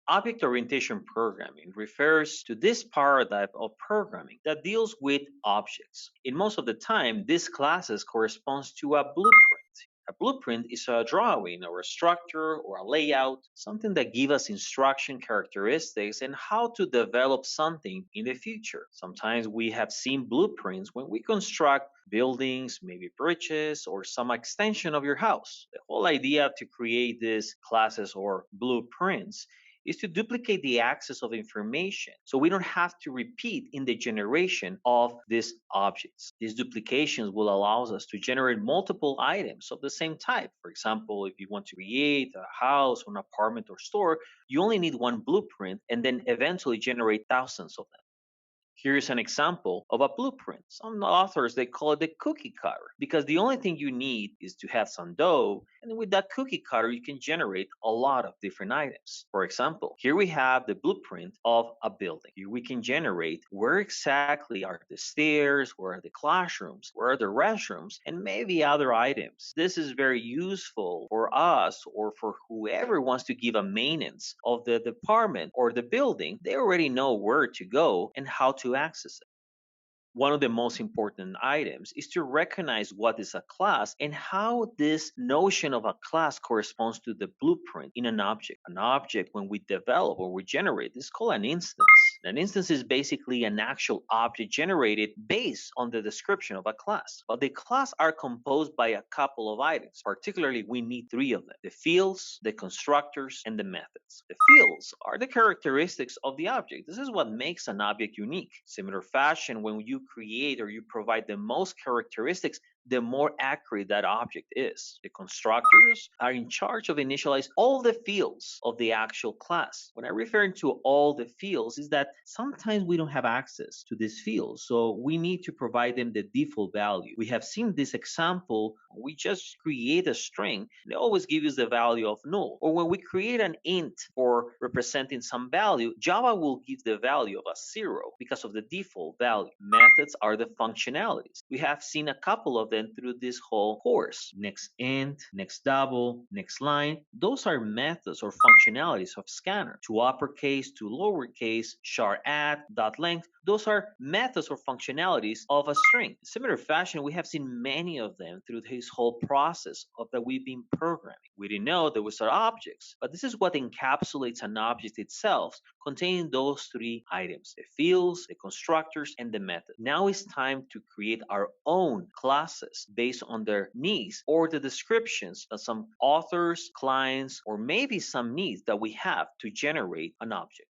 Object orientation programming refers to this paradigm of programming that deals with objects. In most of the time, this classes corresponds to a blueprint. A blueprint is a drawing or a structure or a layout, something that gives us instruction characteristics and how to develop something in the future. Sometimes we have seen blueprints when we construct buildings, maybe bridges, or some extension of your house. The whole idea to create these classes or blueprints is to duplicate the access of information so we don't have to repeat in the generation of these objects. These duplications will allow us to generate multiple items of the same type. For example, if you want to create a house, an apartment, or store, you only need one blueprint and then eventually generate thousands of them. Here's an example of a blueprint. Some authors they call it the cookie cutter because the only thing you need is to have some dough, and with that cookie cutter you can generate a lot of different items. For example, here we have the blueprint of a building. Here we can generate where exactly are the stairs, where are the classrooms, where are the restrooms, and maybe other items. This is very useful for us or for whoever wants to give a maintenance of the department or the building. They already know where to go and how to access it. One of the most important items is to recognize what is a class and how this notion of a class corresponds to the blueprint in an object. An object, when we develop or we generate, is called an instance. An instance is basically an actual object generated based on the description of a class. But the class are composed by a couple of items. Particularly, we need three of them: the fields, the constructors, and the methods. The fields are the characteristics of the object. This is what makes an object unique. Similar fashion, when you create or you provide the most characteristics, the more accurate that object is. The constructors are in charge of initialize all the fields of the actual class. When I refer to all the fields is that sometimes we don't have access to these fields, so we need to provide them the default value. We have seen this example. We just create a string, they always give us the value of null. Or when we create an int for representing some value, Java will give the value of a 0 because of the default value. Methods are the functionalities. We have seen a couple of them through this whole course. Next int, next double, next line. Those are methods or functionalities of scanner. To uppercase, to lowercase, char add, dot length. Those are methods or functionalities of a string. In similar fashion, we have seen many of them through this whole process of that we've been programming. We didn't know there was objects, but this is what encapsulates an object itself, containing those three items: the fields, the constructors, and the method. Now it's time to create our own classes based on their needs or the descriptions that some authors, clients, or maybe some needs that we have to generate an object.